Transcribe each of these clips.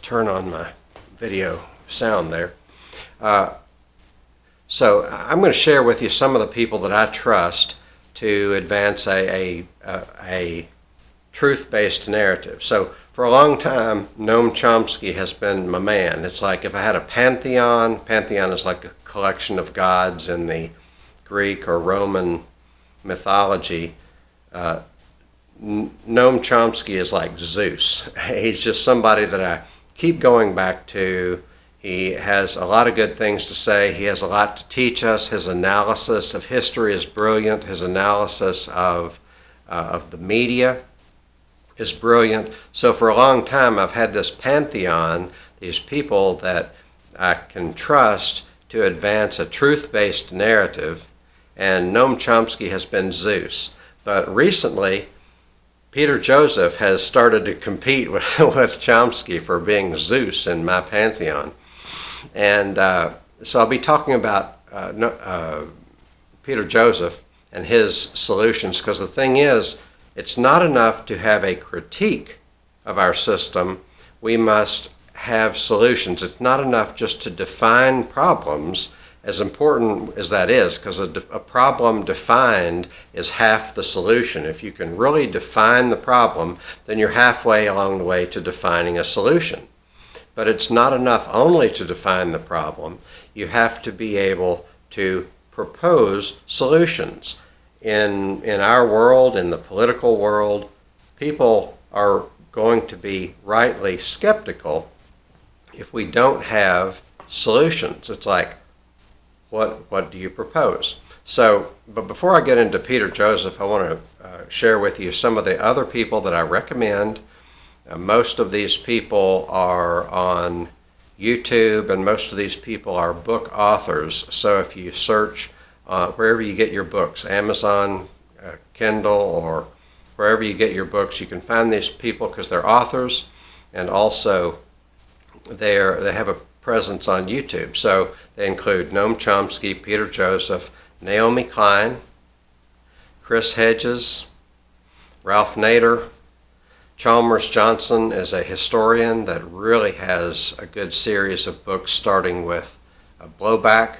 turn on my video sound there. So I'm going to share with you some of the people that I trust to advance a truth-based narrative. So for a long time, Noam Chomsky has been my man. It's like if I had a pantheon is like a collection of gods in the Greek or Roman mythology. Noam Chomsky is like Zeus. He's just somebody that I keep going back to. He has a lot of good things to say. He has a lot to teach us. His analysis of history is brilliant. His analysis of the media is brilliant. So for a long time, I've had this pantheon, these people that I can trust to advance a truth-based narrative, and Noam Chomsky has been Zeus. But recently, Peter Joseph has started to compete with Chomsky for being Zeus in my pantheon. And so I'll be talking about Peter Joseph and his solutions, because the thing is, it's not enough to have a critique of our system. We must have solutions. It's not enough just to define problems, as important as that is, because a problem defined is half the solution. If you can really define the problem, then you're halfway along the way to defining a solution. But it's not enough only to define the problem. You have to be able to propose solutions. In our world, in the political world, people are going to be rightly skeptical if we don't have solutions. It's like, what do you propose? So, but before I get into Peter Joseph, I want to share with you some of the other people that I recommend. Most of these people are on YouTube, and most of these people are book authors. So if you search wherever you get your books, Amazon, Kindle, or wherever you get your books, you can find these people because they're authors, and also they have a presence on YouTube. So they include Noam Chomsky, Peter Joseph, Naomi Klein, Chris Hedges, Ralph Nader. Chalmers Johnson is a historian that really has a good series of books, starting with Blowback,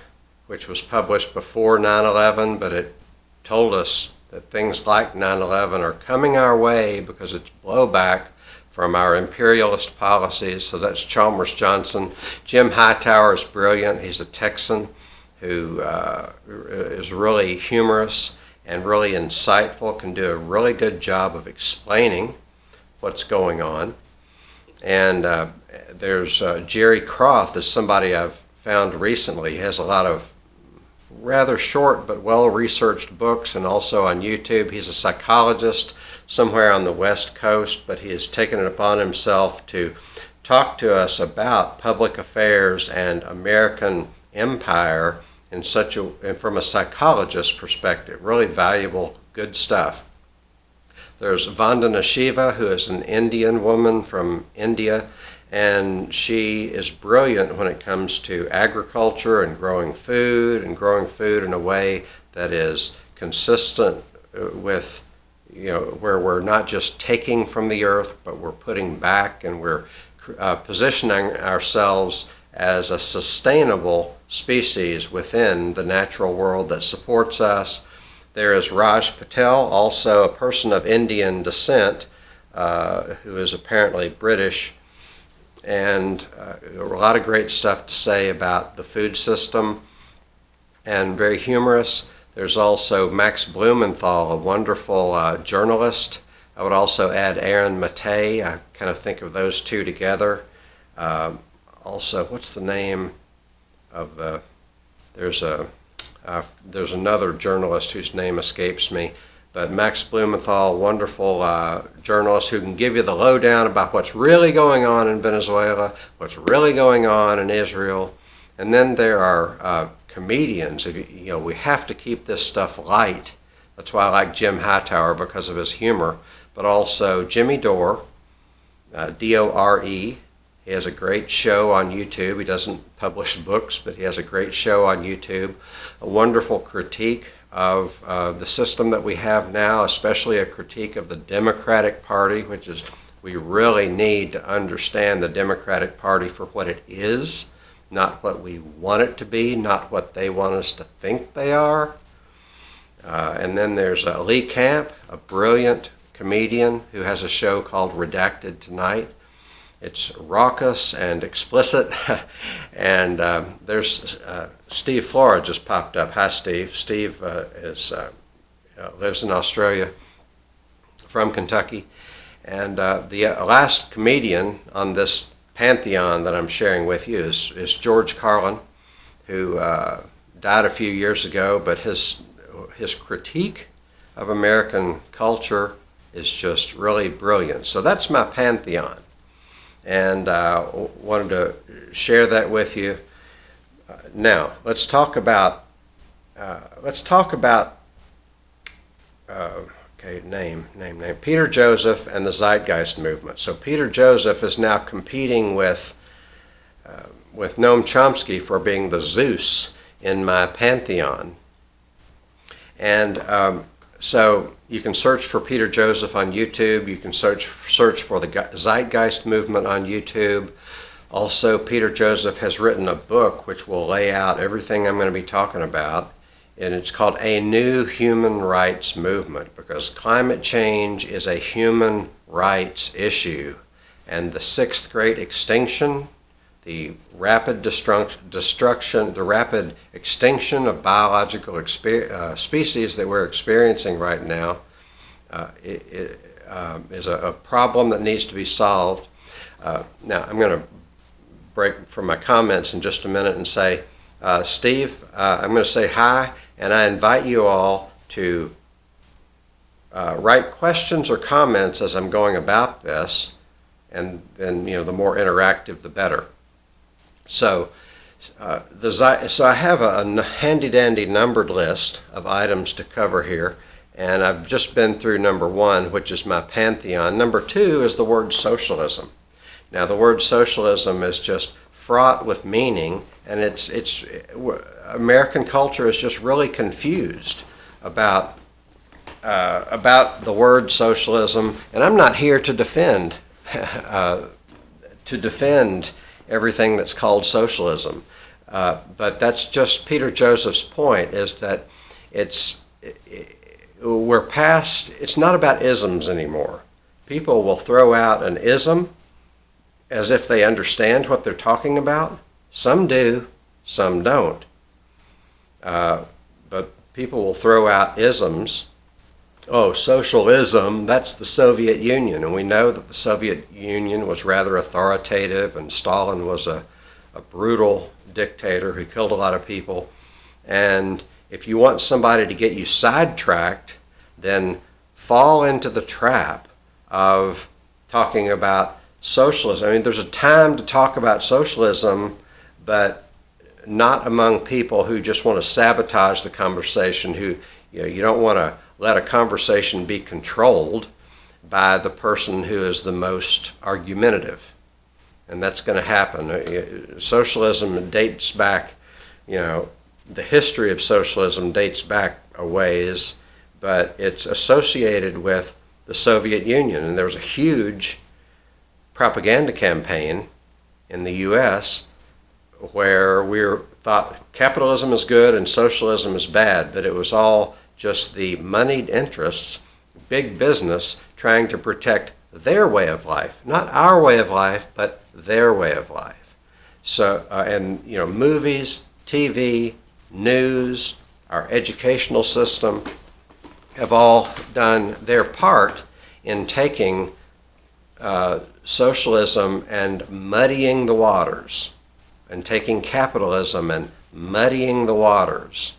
which was published before 9/11, but it told us that things like 9/11 are coming our way because it's blowback from our imperialist policies. So that's Chalmers Johnson. Jim Hightower is brilliant. He's a Texan who is really humorous and really insightful, can do a really good job of explaining what's going on. And there's Jerry Croth is somebody I've found recently. He has a lot of rather short but well-researched books, and also on YouTube. He's a psychologist somewhere on the West Coast, but he has taken it upon himself to talk to us about public affairs and American empire from a psychologist's perspective. Really valuable, good stuff. There's Vandana Shiva, who is an Indian woman from India, and she is brilliant when it comes to agriculture and growing food in a way that is consistent with, where we're not just taking from the earth, but we're putting back, and we're positioning ourselves as a sustainable species within the natural world that supports us. There is Raj Patel, also a person of Indian descent, who is apparently British, and a lot of great stuff to say about the food system, and very humorous. There's also Max Blumenthal, a wonderful journalist. I would also add Aaron Maté. I kind of think of those two together. Also, what's the name of there's another journalist whose name escapes me, but Max Blumenthal, wonderful journalist who can give you the lowdown about what's really going on in Venezuela, what's really going on in Israel. And then there are comedians. We have to keep this stuff light. That's why I like Jim Hightower, because of his humor. But also Jimmy Dore, D-O-R-E. He has a great show on YouTube. He doesn't publish books, but he has a great show on YouTube. A wonderful critique of the system that we have now, especially a critique of the Democratic Party, which is We really need to understand the Democratic Party for what it is, not what we want it to be, not what they want us to think they are. And then there's Lee Camp, a brilliant comedian who has a show called Redacted Tonight. It's raucous and explicit. And there's Steve Flora just popped up. Hi, Steve. Steve lives in Australia, from Kentucky. And the last comedian on this pantheon that I'm sharing with you is George Carlin, who died a few years ago, but his critique of American culture is just really brilliant. So that's my pantheon, and wanted to share that with you. Now let's talk about name Peter Joseph and the Zeitgeist movement. So Peter Joseph is now competing with Noam Chomsky for being the Zeus in my pantheon. And so you can search for Peter Joseph on YouTube. You can search for the Zeitgeist movement on YouTube. Also, Peter Joseph has written a book which will lay out everything I'm going to be talking about. And it's called A New Human Rights Movement, because climate change is a human rights issue. And the sixth great extinction, the rapid destruction, the rapid extinction of biological species that we're experiencing right now is a problem that needs to be solved. Now, I'm going to break from my comments in just a minute and say, Steve, I'm going to say hi, and I invite you all to write questions or comments as I'm going about this, and then the more interactive, the better. So, I have a handy-dandy numbered list of items to cover here, and I've just been through number 1, which is my pantheon. Number 2 is the word socialism. Now, the word socialism is just fraught with meaning, and it's American culture is just really confused about the word socialism, and I'm not here to defend everything that's called socialism, but that's just Peter Joseph's point, is that we're past. It's not about isms anymore. People will throw out an ism as if they understand what they're talking about. Some do, some don't. But people will throw out isms. Oh, socialism, that's the Soviet Union. And we know that the Soviet Union was rather authoritative, and Stalin was a brutal dictator who killed a lot of people. And if you want somebody to get you sidetracked, then fall into the trap of talking about socialism. I mean, there's a time to talk about socialism, but not among people who just want to sabotage the conversation, who, you don't want to let a conversation be controlled by the person who is the most argumentative. And that's going to happen. Socialism dates back, the history of socialism dates back a ways, but it's associated with the Soviet Union. And there was a huge propaganda campaign in the U.S. where we thought capitalism is good and socialism is bad, that it was all just the moneyed interests, big business, trying to protect their way of life, not our way of life, but their way of life. So, movies, TV, news, our educational system have all done their part in taking socialism and muddying the waters, and taking capitalism and muddying the waters.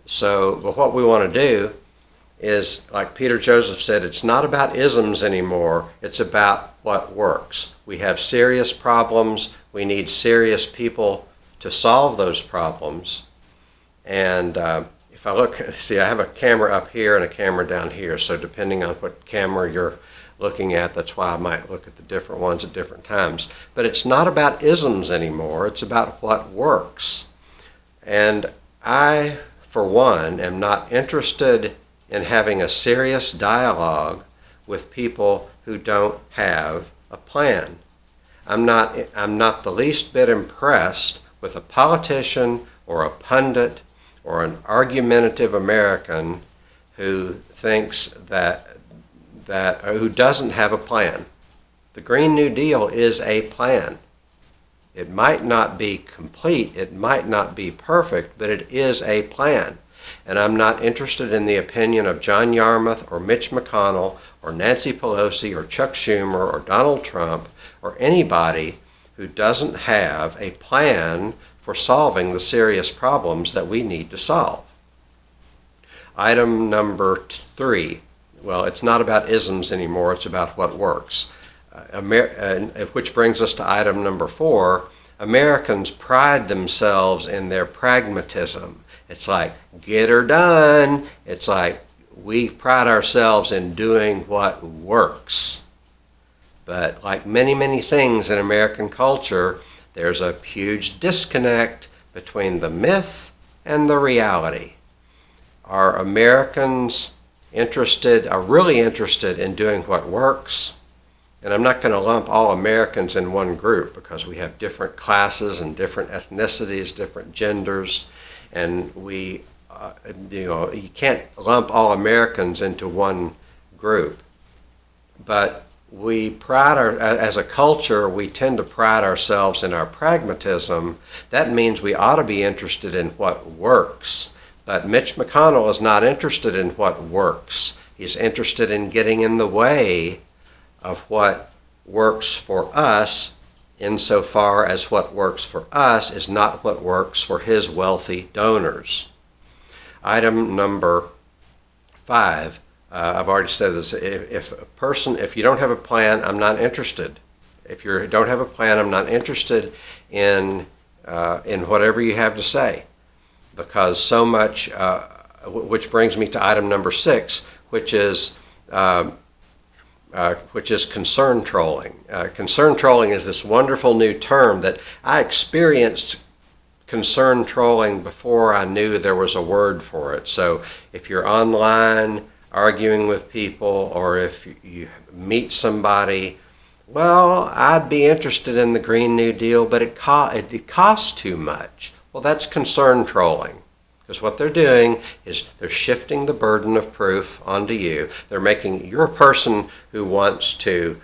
So, but what we want to do is, like Peter Joseph said, it's not about isms anymore, it's about what works. We have serious problems, we need serious people to solve those problems. And if I look, see, I have a camera up here and a camera down here, so depending on what camera you're looking at, that's why I might look at the different ones at different times. But it's not about isms anymore, it's about what works. And I, for one, am not interested in having a serious dialogue with people who don't have a plan. I'm not the least bit impressed with a politician or a pundit or an argumentative American who thinks that who doesn't have a plan. The Green New Deal is a plan. It might not be complete, it might not be perfect, but it is a plan. And I'm not interested in the opinion of John Yarmouth or Mitch McConnell or Nancy Pelosi or Chuck Schumer or Donald Trump or anybody who doesn't have a plan for solving the serious problems that we need to solve. Item number 3. Well, it's not about isms anymore, it's about what works. Which brings us to item number 4. Americans pride themselves in their pragmatism. It's like, get her done. It's like, we pride ourselves in doing what works. But like many, many things in American culture, there's a huge disconnect between the myth and the reality. Are Americans really interested in doing what works? And I'm not going to lump all Americans in one group because we have different classes and different ethnicities, different genders, and you can't lump all Americans into one group. But as a culture, we tend to pride ourselves in our pragmatism. That means we ought to be interested in what works. But Mitch McConnell is not interested in what works. He's interested in getting in the way of what works for us, insofar as what works for us is not what works for his wealthy donors. Item number 5. I've already said this. If you don't have a plan, I'm not interested. If you don't have a plan, I'm not interested in whatever you have to say, because so much. Which brings me to item number 6, which is concern trolling. Concern trolling is this wonderful new term that I experienced concern trolling before I knew there was a word for it. So if you're online arguing with people, or if you meet somebody, well, I'd be interested in the Green New Deal, but it costs too much. Well, that's concern trolling. Because what they're doing is they're shifting the burden of proof onto you. You're a person who wants to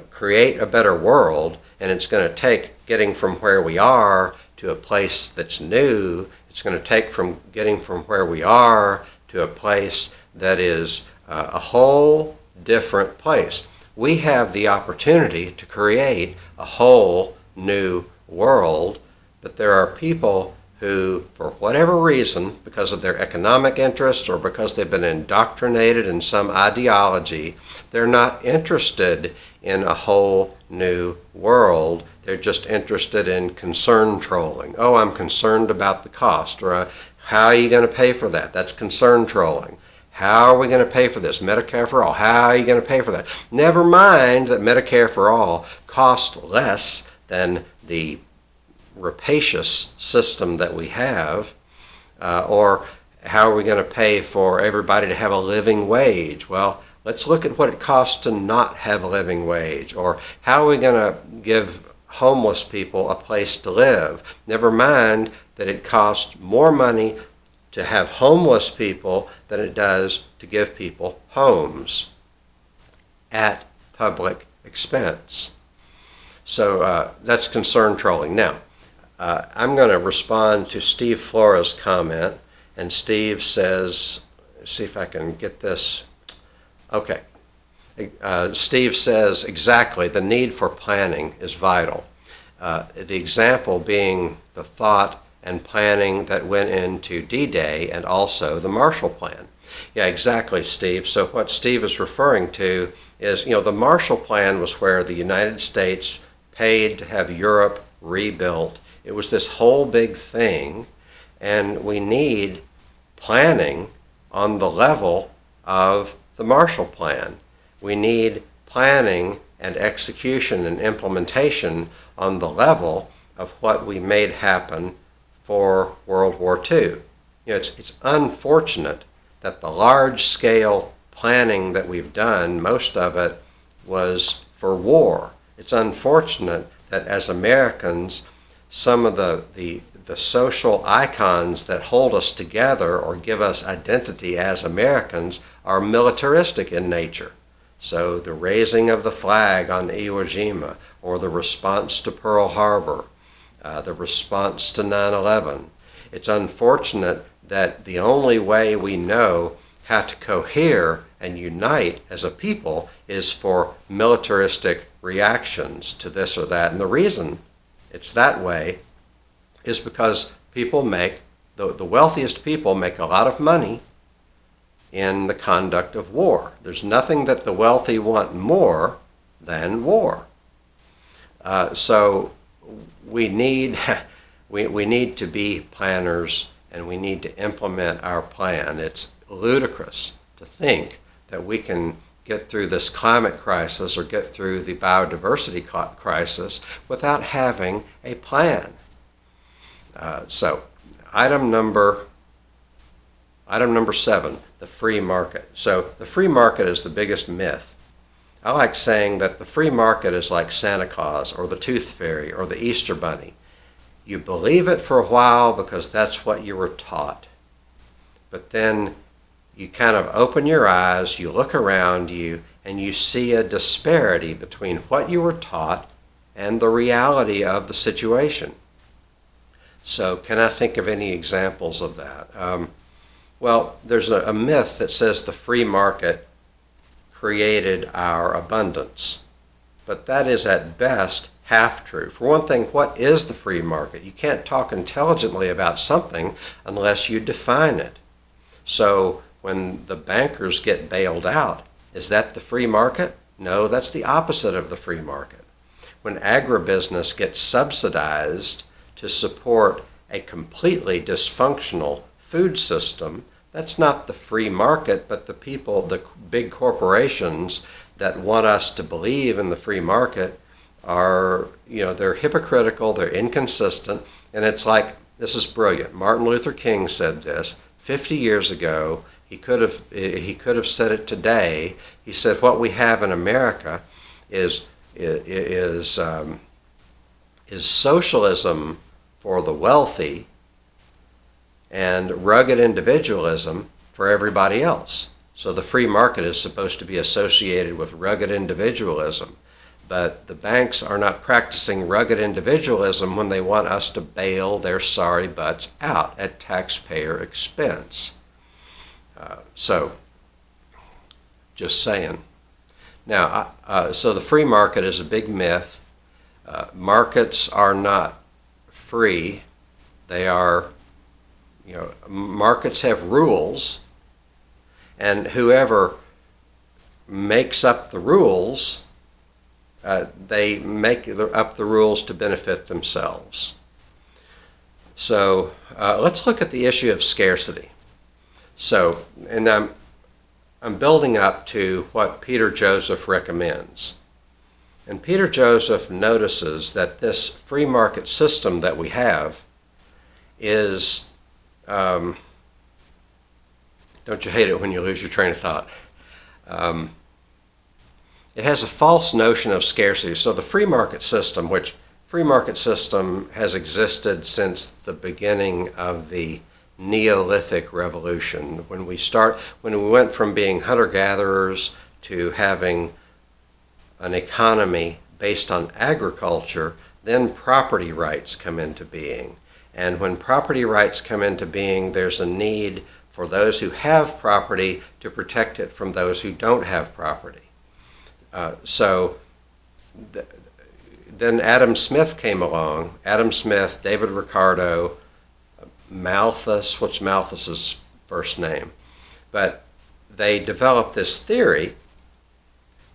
create a better world, and it's going to take getting from where we are to a place that's new. It's going to take from getting from where we are to a place that is a whole different place. We have the opportunity to create a whole new world, but there are people who, for whatever reason, because of their economic interests or because they've been indoctrinated in some ideology, they're not interested in a whole new world. They're just interested in concern trolling. Oh, I'm concerned about the cost, or how are you going to pay for that? That's concern trolling. How are we going to pay for this? Medicare for all. How are you going to pay for that? Never mind that Medicare for all costs less than the rapacious system that we have, or how are we going to pay for everybody to have a living wage? Well, let's look at what it costs to not have a living wage, or how are we going to give homeless people a place to live? Never mind that it costs more money to have homeless people than it does to give people homes at public expense. So that's concern trolling. Now, I'm going to respond to Steve Flora's comment, and Steve says, see if I can get this. Okay. Steve says, exactly, the need for planning is vital. The example being the thought and planning that went into D-Day and also the Marshall Plan. Yeah, exactly, Steve. So what Steve is referring to is, the Marshall Plan was where the United States paid to have Europe rebuilt. It was this whole big thing, and we need planning on the level of the Marshall Plan. We need planning and execution and implementation on the level of what we made happen for World War II. It's unfortunate that the large-scale planning that we've done, most of it was for war. It's unfortunate that as Americans, some of the social icons that hold us together or give us identity as Americans are militaristic in nature. So the raising of the flag on Iwo Jima, or the response to Pearl Harbor, the response to 9/11. It's unfortunate that the only way we know how to cohere and unite as a people is for militaristic reactions to this or that. And the reason it's that way is because people make, the wealthiest people make a lot of money in the conduct of war. There's nothing that the wealthy want more than war. So we need we need to be planners, and we need to implement our plan. It's ludicrous to think that we can get through this climate crisis or get through the biodiversity crisis without having a plan. So item number 7, the free market. So the free market is the biggest myth. I like saying that the free market is like Santa Claus or the Tooth Fairy or the Easter Bunny. You believe it for a while because that's what you were taught. But then you kind of open your eyes, you look around you, and you see a disparity between what you were taught and the reality of the situation. So can I think of any examples of that? Well, there's a myth that says the free market created our abundance. But that is at best half true. For one thing, what is the free market? You can't talk intelligently about something unless you define it. So when the bankers get bailed out, is that the free market? No, that's the opposite of the free market. When agribusiness gets subsidized to support a completely dysfunctional food system, that's not the free market, but the people, the big corporations that want us to believe in the free market are, they're hypocritical, they're inconsistent, and it's like, this is brilliant. Martin Luther King said this 50 years ago. He could have said it today. He said what we have in America is socialism for the wealthy and rugged individualism for everybody else. So the free market is supposed to be associated with rugged individualism, but the banks are not practicing rugged individualism when they want us to bail their sorry butts out at taxpayer expense. So, just saying. Now, so the free market is a big myth. Markets are not free. They are, markets have rules, and whoever makes up the rules, they make up the rules to benefit themselves. So let's look at the issue of scarcity. So, and I'm building up to what Peter Joseph recommends. And Peter Joseph notices that this free market system that we have is, don't you hate it when you lose your train of thought? It has a false notion of scarcity. So the free market system, which free market system has existed since the beginning of the Neolithic revolution, when we went from being hunter-gatherers to having an economy based on agriculture, then property rights come into being. And when property rights come into being, there's a need for those who have property to protect it from those who don't have property. Then Adam Smith came along. Adam Smith, David Ricardo, Malthus, what's Malthus's first name? But they developed this theory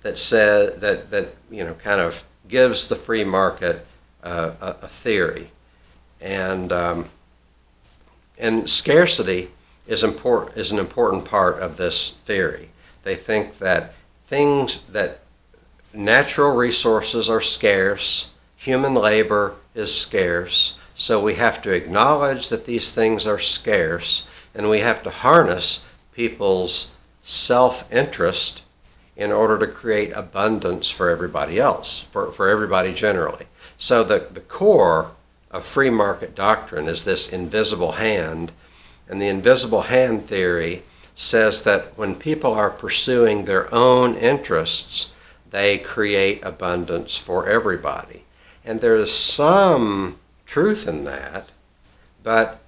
that said that kind of gives the free market a theory, and scarcity is an important part of this theory. They think that natural resources are scarce, human labor is scarce. So we have to acknowledge that these things are scarce, and we have to harness people's self-interest in order to create abundance for everybody else, for everybody generally. So the core of free market doctrine is this invisible hand, and the invisible hand theory says that when people are pursuing their own interests, they create abundance for everybody. And there is some truth in that, but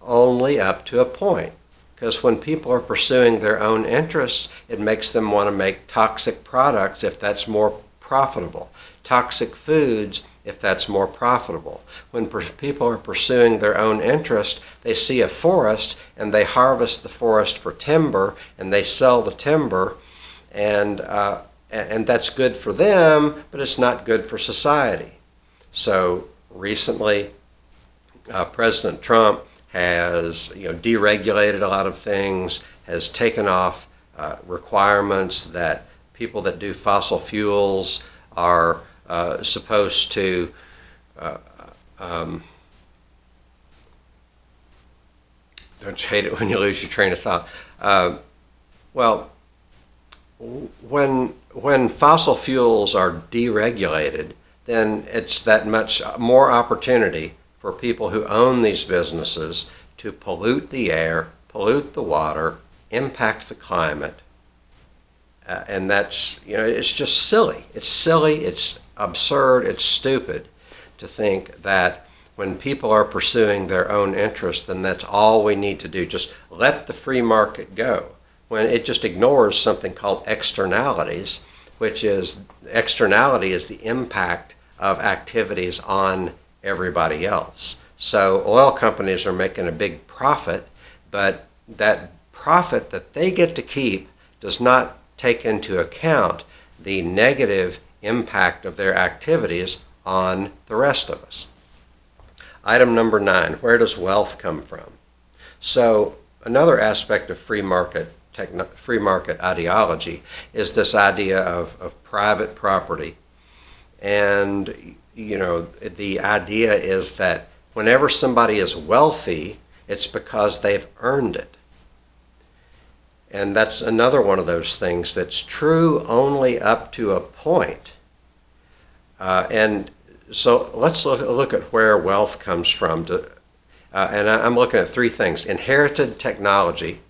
only up to a point. Because when people are pursuing their own interests, it makes them want to make toxic products if that's more profitable, toxic foods if that's more profitable. When people are pursuing their own interest, they see a forest and they harvest the forest for timber and they sell the timber, and that's good for them, but it's not good for society. So recently, President Trump has deregulated a lot of things, has taken off requirements that people that do fossil fuels are supposed to don't you hate it when you lose your train of thought? Well, when fossil fuels are deregulated, then it's that much more opportunity for people who own these businesses to pollute the air, pollute the water, impact the climate. And that's, it's just silly. It's silly, it's absurd, it's stupid to think that when people are pursuing their own interest, then that's all we need to do. Just let the free market go. When it just ignores something called externalities, which is, externality is the impact of activities on everybody else. So oil companies are making a big profit, but that profit that they get to keep does not take into account the negative impact of their activities on the rest of us. Item number 9, where does wealth come from? So another aspect of free market ideology is this idea of private property. And the idea is that whenever somebody is wealthy, it's because they've earned it. And that's another one of those things that's true only up to a point. And so let's look at where wealth comes from. And I'm looking at 3 things. Inherited technology.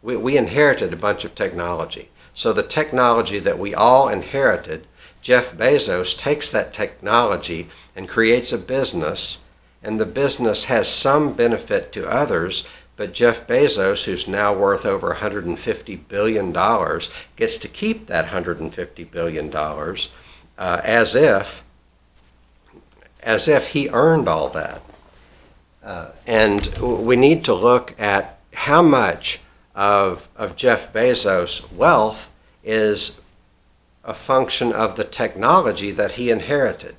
We inherited a bunch of technology. So the technology that we all inherited, Jeff Bezos takes that technology and creates a business, and the business has some benefit to others, but Jeff Bezos, who's now worth over $150 billion, gets to keep that $150 billion as if he earned all that. And we need to look at how much of Jeff Bezos' wealth is a function of the technology that he inherited.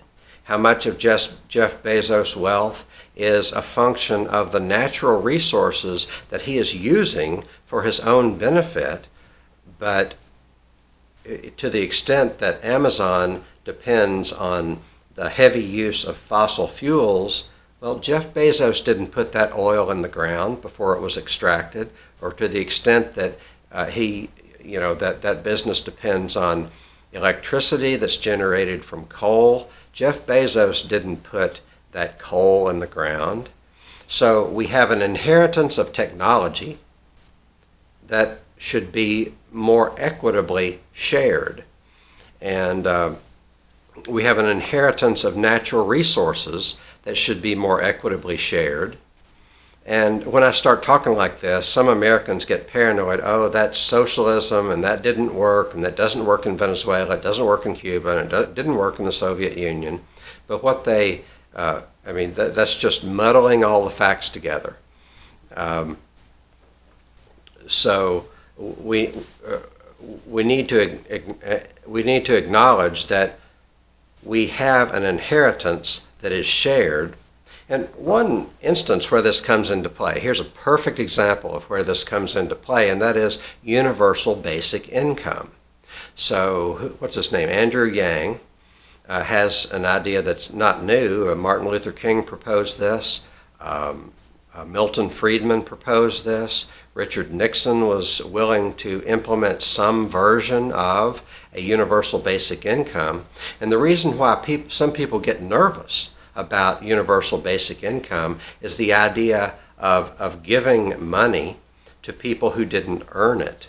How much of Jeff Bezos' wealth is a function of the natural resources that he is using for his own benefit, but to the extent that Amazon depends on the heavy use of fossil fuels, well, Jeff Bezos didn't put that oil in the ground before it was extracted, or to the extent that that business depends on electricity that's generated from coal. Jeff Bezos didn't put that coal in the ground. So we have an inheritance of technology that should be more equitably shared. And we have an inheritance of natural resources that should be more equitably shared. And when I start talking like this, some Americans get paranoid. Oh, that's socialism, and that didn't work, and that doesn't work in Venezuela, it doesn't work in Cuba, and it didn't work in the Soviet Union. But what that's just muddling all the facts together. So we need to acknowledge that we have an inheritance that is shared. And one instance where this comes into play, here's a perfect example of where this comes into play, and that is universal basic income. So what's his name? Andrew Yang has an idea that's not new. Martin Luther King proposed this. Milton Friedman proposed this. Richard Nixon was willing to implement some version of a universal basic income. And the reason why some people get nervous about universal basic income is the idea of giving money to people who didn't earn it.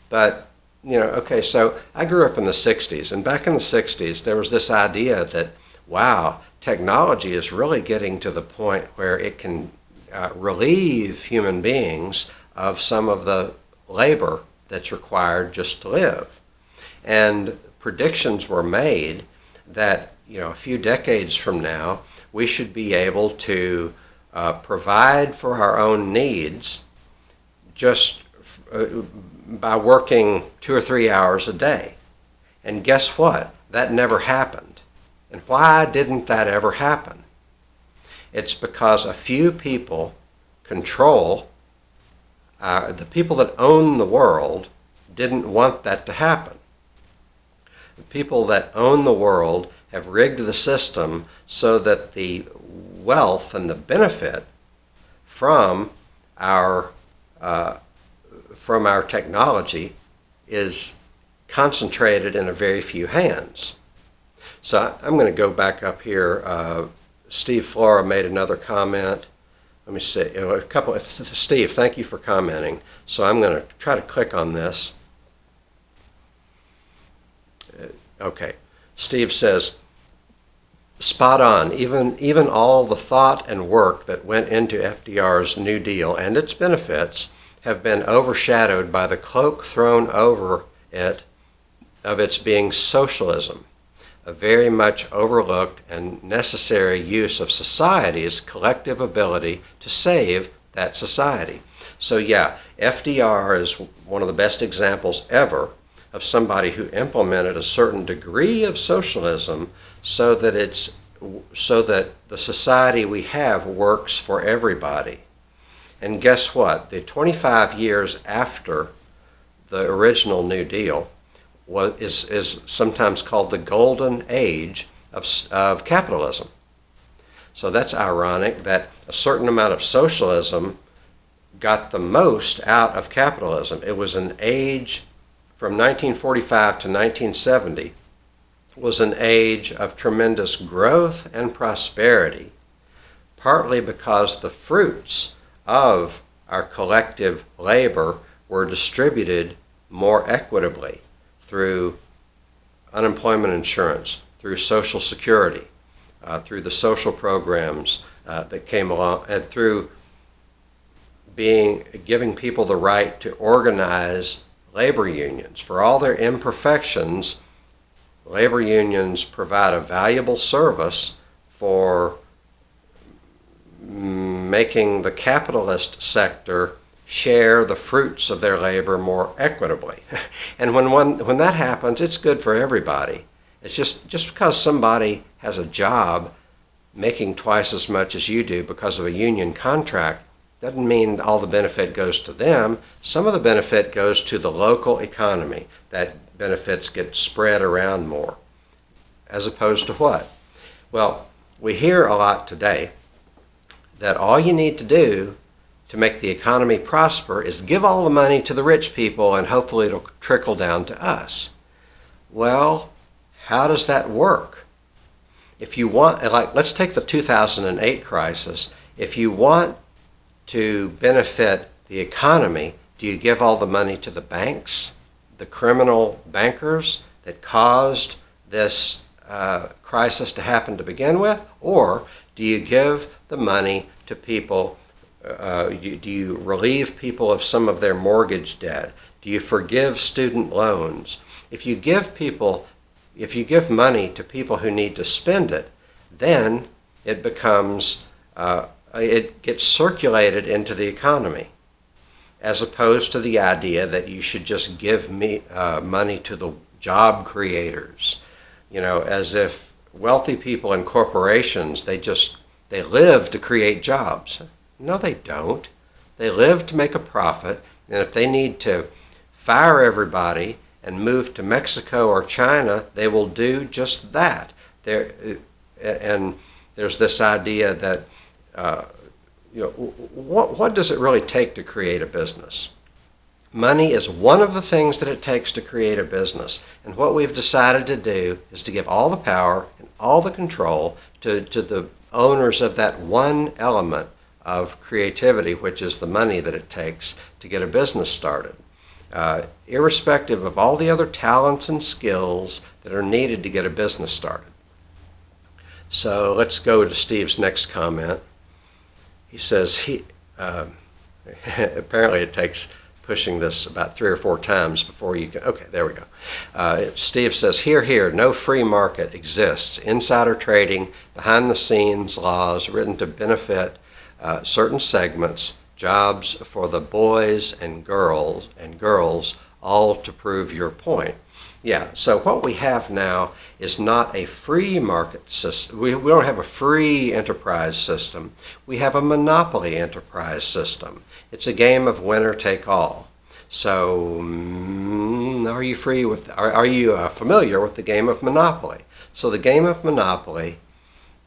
But, okay, so I grew up in the 60s, and back in the 60s, there was this idea that, wow, technology is really getting to the point where it can relieve human beings of some of the labor that's required just to live. And predictions were made that, a few decades from now, we should be able to provide for our own needs just by working 2 or 3 hours a day. And guess what? That never happened. And why didn't that ever happen? It's because a few people control, the people that own the world didn't want that to happen. The people that own the world have rigged the system so that the wealth and the benefit from our technology is concentrated in a very few hands. So I'm going to go back up here. Steve Flora made another comment. Let me see, Steve, thank you for commenting. So I'm going to try to click on this. Okay, Steve says, spot on. Even all the thought and work that went into FDR's New Deal and its benefits have been overshadowed by the cloak thrown over it of its being socialism, a very much overlooked and necessary use of society's collective ability to save that society. So yeah, FDR is one of the best examples ever of somebody who implemented a certain degree of socialism so that the society we have works for everybody. And guess what? The 25 years after the original New Deal is sometimes called the golden age of capitalism. So that's ironic that a certain amount of socialism got the most out of capitalism. It was an age from 1945 to 1970 was an age of tremendous growth and prosperity, partly because the fruits of our collective labor were distributed more equitably through unemployment insurance, through Social Security, through the social programs that came along, and through giving people the right to organize labor unions. For all their imperfections, labor unions provide a valuable service for making the capitalist sector share the fruits of their labor more equitably. And when that happens, it's good for everybody. It's just because somebody has a job making twice as much as you do because of a union contract doesn't mean all the benefit goes to them. Some of the benefit goes to the local economy. That benefits get spread around more. As opposed to what? Well, we hear a lot today that all you need to do to make the economy prosper is give all the money to the rich people and hopefully it'll trickle down to us. Well, how does that work? If you want, let's take the 2008 crisis. If you want to benefit the economy, do you give all the money to the banks, the criminal bankers that caused this crisis to happen to begin with? Or do you give the money to people? Do you relieve people of some of their mortgage debt? Do you forgive student loans? If you give money to people who need to spend it, then it becomes it gets circulated into the economy, as opposed to the idea that you should just give money to the job creators. As if wealthy people and corporations, they live to create jobs. No, they don't. They live to make a profit, and if they need to fire everybody and move to Mexico or China, they will do just that. And there's this idea that what does it really take to create a business? Money is one of the things that it takes to create a business. And what we've decided to do is to give all the power and all the control to the owners of that one element of creativity, which is the money that it takes to get a business started. Irrespective of all the other talents and skills that are needed to get a business started. So let's go to Steve's next comment. He says apparently it takes pushing this about 3 or 4 times before you can, okay, there we go. Steve says, here, no free market exists. Insider trading, behind the scenes laws written to benefit certain segments, jobs for the boys and girls, all to prove your point. Yeah, so what we have now is not a free market system. We don't have a free enterprise system. We have a monopoly enterprise system. It's a game of winner take all. So, are you familiar with the game of Monopoly? So the game of Monopoly,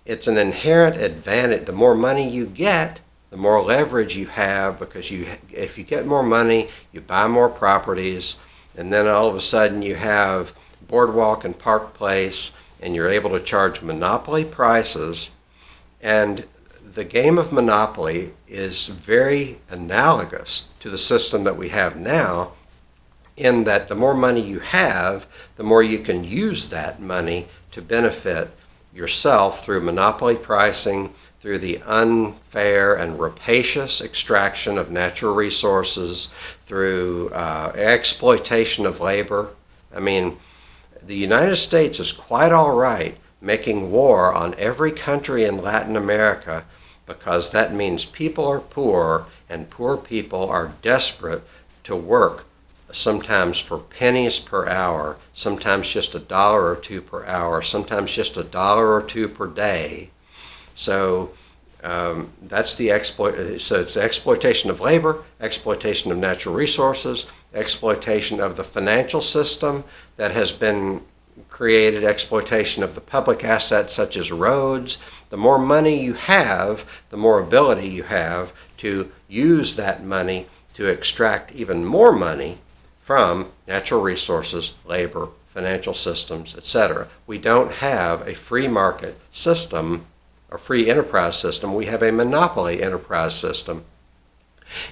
it's an inherent advantage. The more money you get, the more leverage you have, because if you get more money, you buy more properties, and then all of a sudden you have Boardwalk and Park Place, and you're able to charge monopoly prices. And the game of Monopoly is very analogous to the system that we have now, in that the more money you have, the more you can use that money to benefit yourself through monopoly pricing, through the unfair and rapacious extraction of natural resources, through exploitation of labor. I mean, the United States is quite all right making war on every country in Latin America, because that means people are poor, and poor people are desperate to work, sometimes for pennies per hour, sometimes just $1 or $2 per hour, sometimes just $1 or $2 per day. So that's so it's the exploitation of labor, exploitation of natural resources, exploitation of the financial system that has been created, exploitation of the public assets such as roads. The more money you have, the more ability you have to use that money to extract even more money from natural resources, labor, financial systems, etc. We don't have a free market system, a free enterprise system. We have a monopoly enterprise system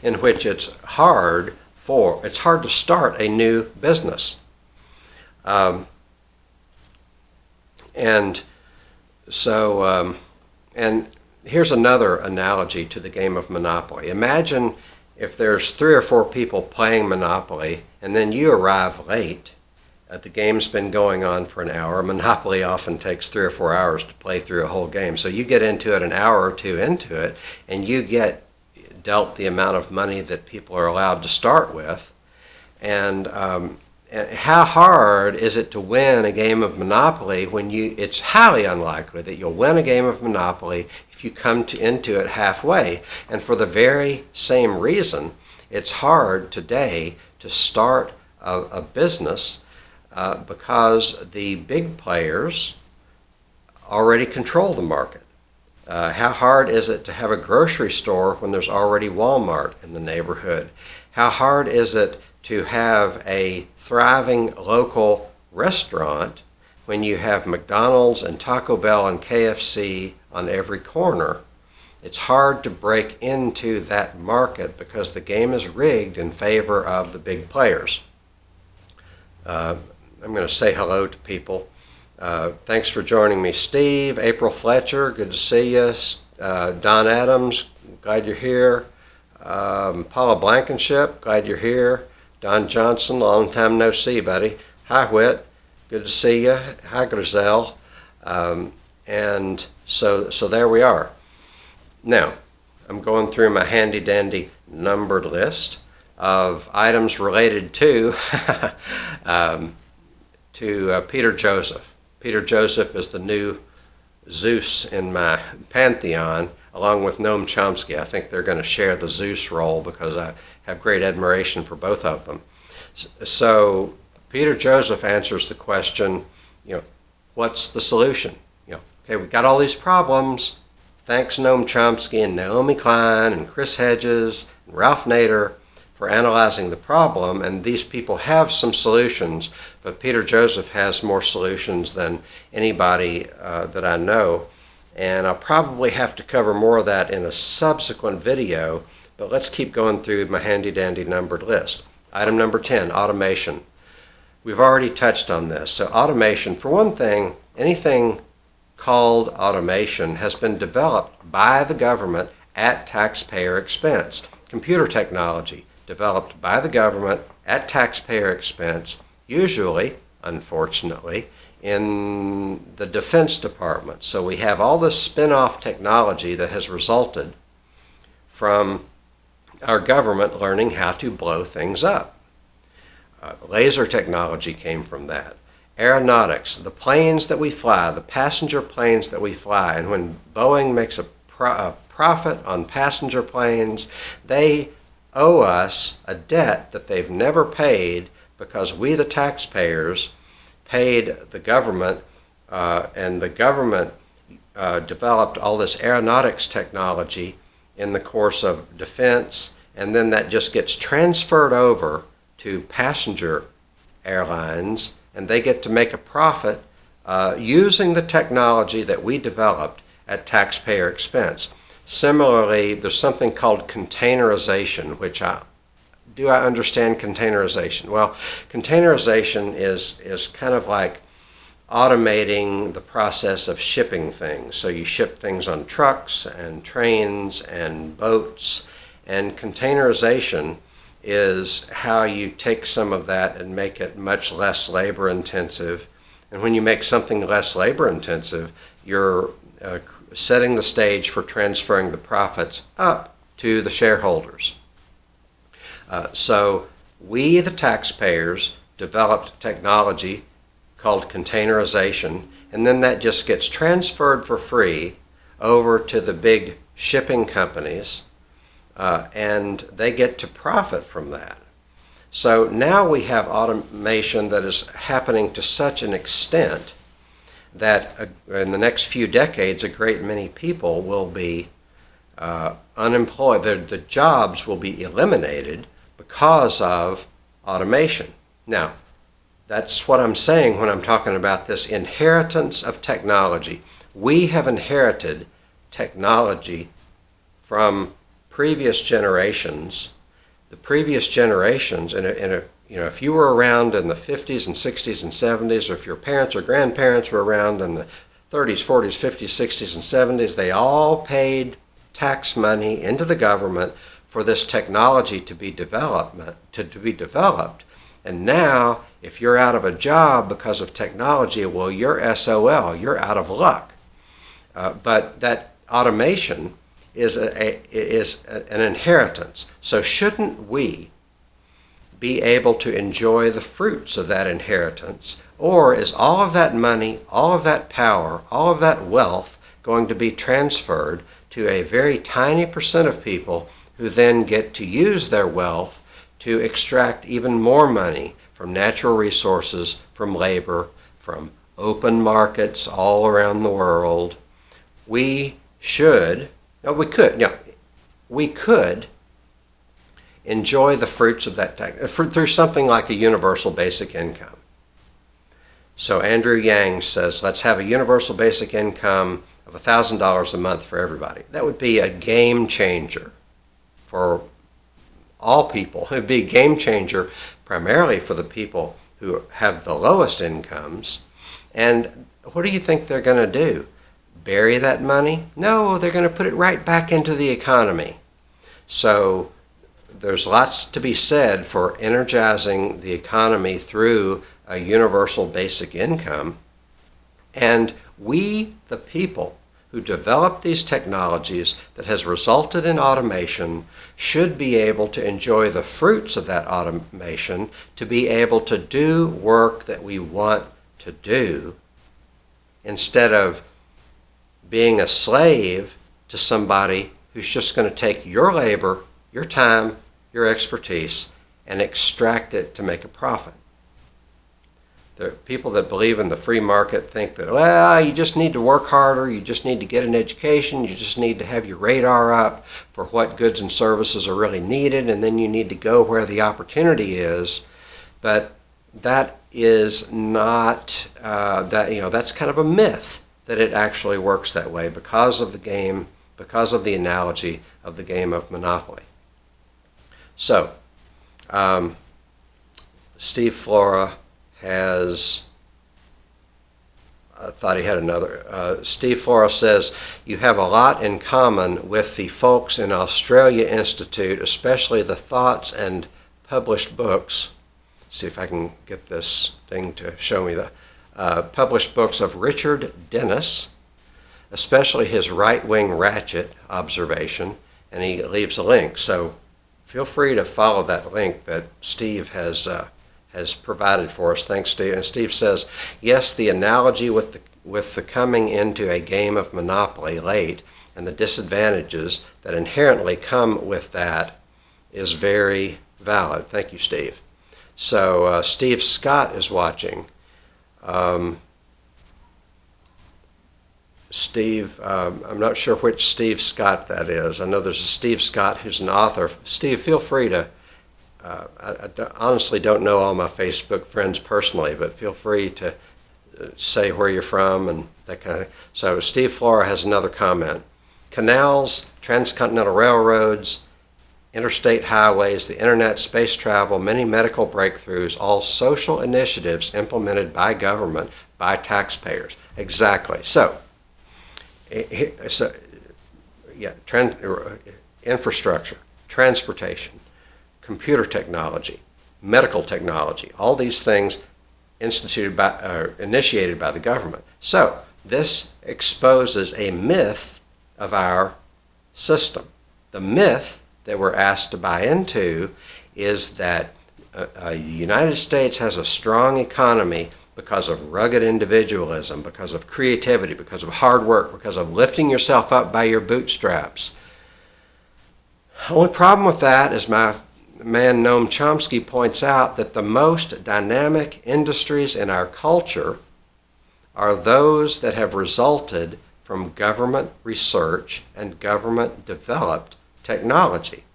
in which it's hard to start a new business. And here's another analogy to the game of Monopoly. Imagine if there's 3 or 4 people playing Monopoly, and then you arrive late. The game's been going on for an hour. Monopoly often takes 3 or 4 hours to play through a whole game. So you get into it an hour or 2 into it, and you get dealt the amount of money that people are allowed to start with. And how hard is it to win a game of Monopoly when it's highly unlikely that you'll win a game of Monopoly if you come into it halfway. And for the very same reason, it's hard today to start a business because the big players already control the market. How hard is it to have a grocery store when there's already Walmart in the neighborhood? How hard is it to have a thriving local restaurant when you have McDonald's and Taco Bell and KFC on every corner? It's hard to break into that market because the game is rigged in favor of the big players. I'm going to say hello to people. Thanks for joining me, Steve. April Fletcher, good to see you. Don Adams, glad you're here. Paula Blankenship, glad you're here. Don Johnson, long time no see, buddy. Hi, Whit, good to see you. Hi, Griselle. And so there we are. Now, I'm going through my handy-dandy numbered list of items related to Peter Joseph. Peter Joseph is the new Zeus in my pantheon, along with Noam Chomsky. I think they're going to share the Zeus role because I have great admiration for both of them. So Peter Joseph answers the question, what's the solution? Okay, we've got all these problems. thanks Noam Chomsky and Naomi Klein and Chris Hedges and Ralph Nader for analyzing the problem, and these people have some solutions, but Peter Joseph has more solutions than anybody that I know, and I'll probably have to cover more of that in a subsequent video, but let's keep going through my handy-dandy numbered list. Item number 10, automation. We've already touched on this. So automation, for one thing, anything called automation has been developed by the government at taxpayer expense. Computer technology, developed by the government at taxpayer expense, usually, unfortunately, in the Defense Department. So we have all this spin-off technology that has resulted from our government learning how to blow things up. Laser technology came from that. Aeronautics, the planes that we fly, the passenger planes that we fly, and when Boeing makes a profit on passenger planes, they owe us a debt that they've never paid because we, the taxpayers, paid the government, and the government developed all this aeronautics technology in the course of defense, and then that just gets transferred over to passenger airlines, and they get to make a profit using the technology that we developed at taxpayer expense. Similarly, there's something called containerization, which do I understand containerization? Well, containerization is kind of like automating the process of shipping things. So you ship things on trucks and trains and boats, and containerization is how you take some of that and make it much less labor intensive. And when you make something less labor intensive, you're setting the stage for transferring the profits up to the shareholders. So we, the taxpayers, developed technology called containerization, and then that just gets transferred for free over to the big shipping companies, and they get to profit from that. So now we have automation that is happening to such an extent that in the next few decades, a great many people will be unemployed. The jobs will be eliminated because of automation. Now, that's what I'm saying when I'm talking about this inheritance of technology. We have inherited technology from previous generations. The previous generations, if you were around in the 50s and 60s and 70s, or if your parents or grandparents were around in the 30s, 40s, 50s, 60s, and 70s, they all paid tax money into the government for this technology to be developed. And now, if you're out of a job because of technology, well, you're SOL, you're out of luck. But that automation is an inheritance. So shouldn't we be able to enjoy the fruits of that inheritance? Or is all of that money, all of that power, all of that wealth going to be transferred to a very tiny percent of people who then get to use their wealth to extract even more money from natural resources, from labor, from open markets all around the world? We could enjoy the fruits of that through something like a universal basic income. So Andrew Yang says, let's have a universal basic income of $1,000 a month for everybody. That would be a game changer for all people. It would be a game changer primarily for the people who have the lowest incomes. And what do you think they're going to do? Bury that money? No, they're going to put it right back into the economy. So there's lots to be said for energizing the economy through a universal basic income. And we, the people who developed these technologies that has resulted in automation, should be able to enjoy the fruits of that automation, to be able to do work that we want to do, instead of being a slave to somebody who's just going to take your labor, your time, your expertise, and extract it to make a profit. The people that believe in the free market think that, well, you just need to work harder, you just need to get an education, you just need to have your radar up for what goods and services are really needed, and then you need to go where the opportunity is. But that is not, that's kind of a myth that it actually works that way because of the game, because of the analogy of the game of Monopoly. So, Steve Flora has, I thought he had another. Steve Flora says, you have a lot in common with the folks in Australia Institute, especially the thoughts and published books. See if I can get this thing to show me the published books of Richard Dennis, especially his right-wing ratchet observation, and he leaves a link. So feel free to follow that link that Steve has provided for us. Thanks, Steve. And Steve says, yes, the analogy with the coming into a game of Monopoly late and the disadvantages that inherently come with that is very valid. Thank you, Steve. So Steve Scott is watching. Steve, I'm not sure which Steve Scott that is. I know there's a Steve Scott who's an author. Steve, feel free to, I honestly don't know all my Facebook friends personally, but feel free to say where you're from and that kind of thing. So Steve Flora has another comment. Canals, transcontinental railroads, interstate highways, the internet, space travel, many medical breakthroughs, all social initiatives implemented by government, by taxpayers. Exactly. So infrastructure, transportation, computer technology, medical technology, all these things initiated by the government. So this exposes a myth of our system. The myth that we're asked to buy into is that the United States has a strong economy because of rugged individualism, because of creativity, because of hard work, because of lifting yourself up by your bootstraps. The only problem with that is my man Noam Chomsky points out that the most dynamic industries in our culture are those that have resulted from government research and government developed technology,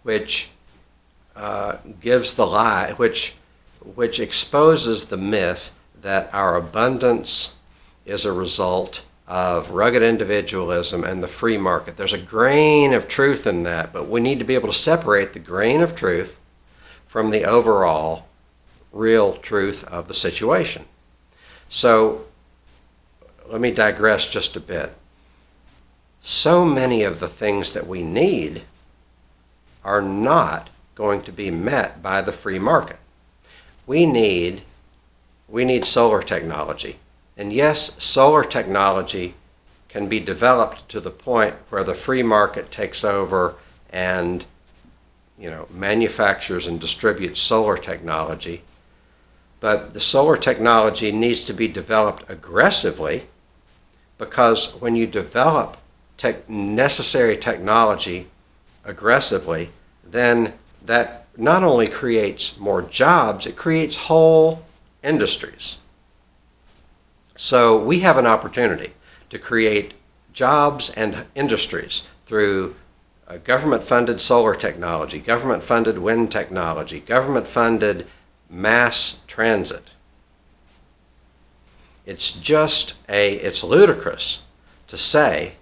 which gives the lie, which exposes the myth that our abundance is a result of rugged individualism and the free market. There's a grain of truth in that, but we need to be able to separate the grain of truth from the overall real truth of the situation. So let me digress just a bit. So many of the things that we need are not going to be met by the free market. We need solar technology. And yes, solar technology can be developed to the point where the free market takes over and, manufactures and distributes solar technology. But the solar technology needs to be developed aggressively, because when you develop necessary technology aggressively, then that not only creates more jobs, it creates whole industries. So we have an opportunity to create jobs and industries through government-funded solar technology, government-funded wind technology, government-funded mass transit. It's ludicrous to say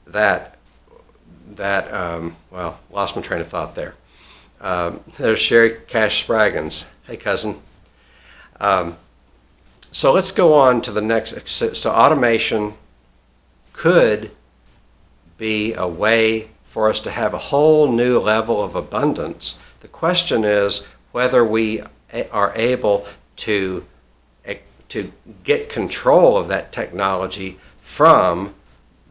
that lost my train of thought there. There's Sherry Cash Spraggins. Hey, cousin. So let's go on to the next. So automation could be a way for us to have a whole new level of abundance. The question is whether we are able to get control of that technology from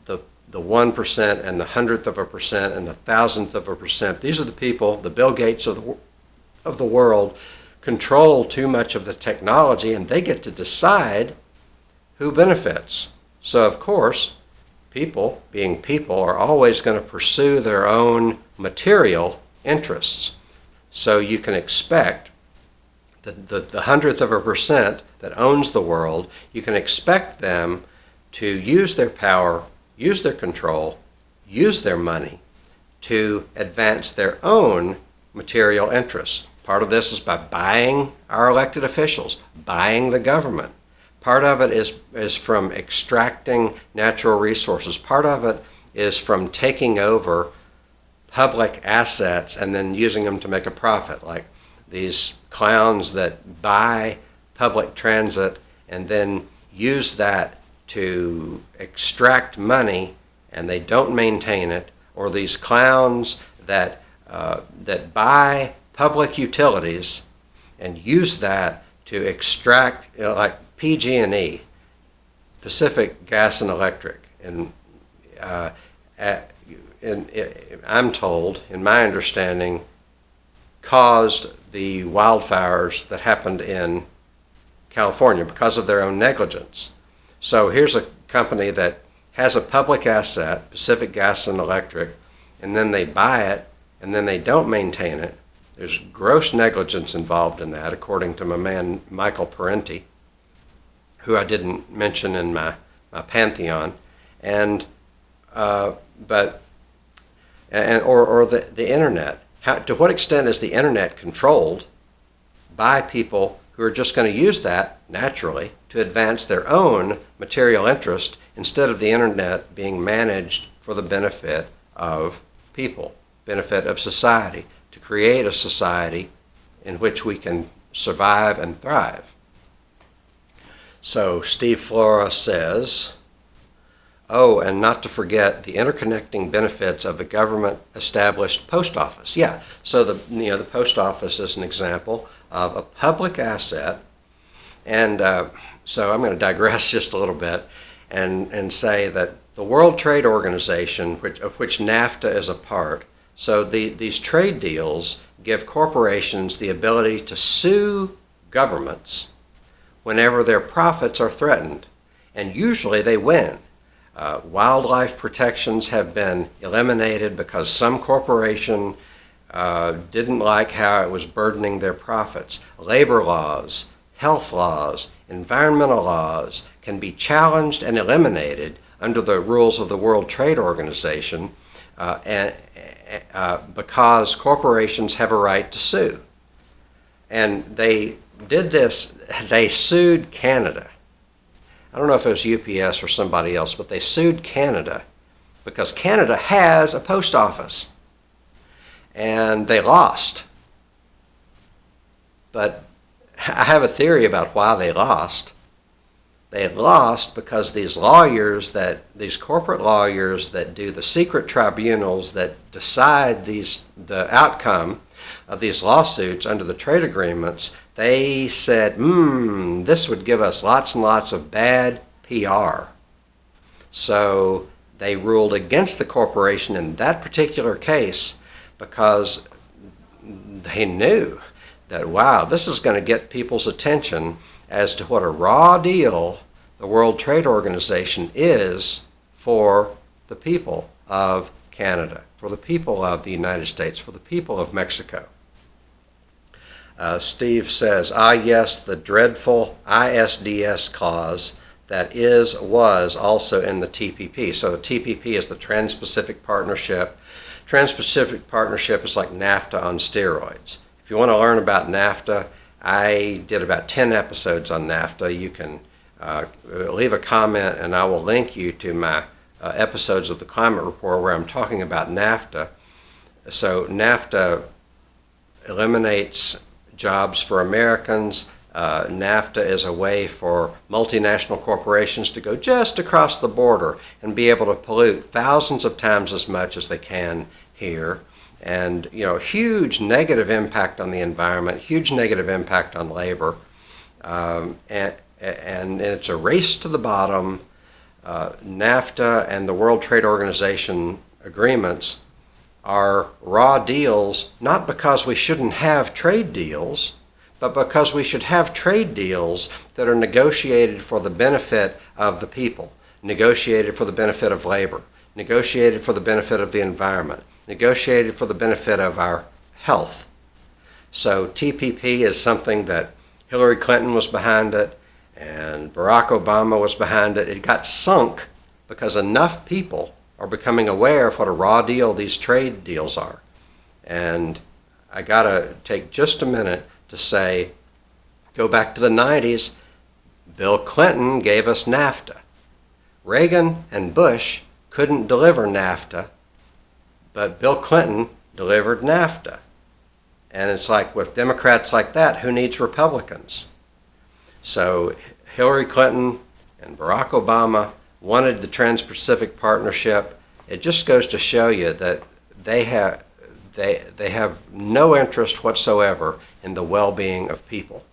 the 1% and the 100% and the 1,000%. These are the people, the Bill Gates of the world, control too much of the technology, and they get to decide who benefits. So of course, people, being people, are always going to pursue their own material interests. So you can expect the hundredth of a percent that owns the world, you can expect them to use their power, use their control, use their money to advance their own material interests. Part of this is by buying our elected officials, buying the government. Part of it is from extracting natural resources. Part of it is from taking over public assets and then using them to make a profit, like these clowns that buy public transit and then use that to extract money and they don't maintain it, or these clowns that buy public utilities and use that to extract, like PG&E, Pacific Gas and Electric, and I'm told, in my understanding, caused the wildfires that happened in California because of their own negligence. So here's a company that has a public asset, Pacific Gas and Electric, and then they buy it and then they don't maintain it. There's gross negligence involved in that, according to my man Michael Parenti, who I didn't mention in my pantheon, or the internet. To what extent is the internet controlled by people who are just going to use that naturally to advance their own material interest instead of the internet being managed for the benefit of people, benefit of society, to create a society in which we can survive and thrive? So Steve Flora says, oh, and not to forget the interconnecting benefits of the government-established post office. Yeah, so the post office is an example of a public asset, and so I'm going to digress just a little bit and say that the World Trade Organization, of which NAFTA is a part, so these trade deals give corporations the ability to sue governments whenever their profits are threatened, and usually they win. Wildlife protections have been eliminated because some corporation didn't like how it was burdening their profits. Labor laws, health laws, environmental laws can be challenged and eliminated under the rules of the World Trade Organization because corporations have a right to sue. And they did this, they sued Canada. I don't know if it was UPS or somebody else, but they sued Canada because Canada has a post office. And they lost. But I have a theory about why they lost. They lost because these corporate lawyers that do the secret tribunals that decide the outcome of these lawsuits under the trade agreements, they said, this would give us lots and lots of bad PR. So they ruled against the corporation in that particular case because they knew that, wow, this is going to get people's attention as to what a raw deal the World Trade Organization is for the people of Canada, for the people of the United States, for the people of Mexico. Steve says, yes, the dreadful ISDS clause that was also in the TPP. So the TPP is the Trans-Pacific Partnership. Trans-Pacific Partnership is like NAFTA on steroids. If you want to learn about NAFTA, I did about 10 episodes on NAFTA. You can leave a comment and I will link you to my episodes of the Climate Report where I'm talking about NAFTA. So NAFTA eliminates jobs for Americans. NAFTA is a way for multinational corporations to go just across the border and be able to pollute thousands of times as much as they can here. And, huge negative impact on the environment, huge negative impact on labor. And it's a race to the bottom. NAFTA and the World Trade Organization agreements are raw deals, not because we shouldn't have trade deals, but because we should have trade deals that are negotiated for the benefit of the people, negotiated for the benefit of labor, negotiated for the benefit of the environment, negotiated for the benefit of our health. So TPP is something that Hillary Clinton was behind it and Barack Obama was behind it. It got sunk because enough people are becoming aware of what a raw deal these trade deals are. And I got to take just a minute to say, go back to the 90s, Bill Clinton gave us NAFTA. Reagan and Bush couldn't deliver NAFTA, but Bill Clinton delivered NAFTA. And it's like with Democrats like that, who needs Republicans? So Hillary Clinton and Barack Obama wanted the Trans-Pacific Partnership. It just goes to show you that they have no interest whatsoever in the well-being of people.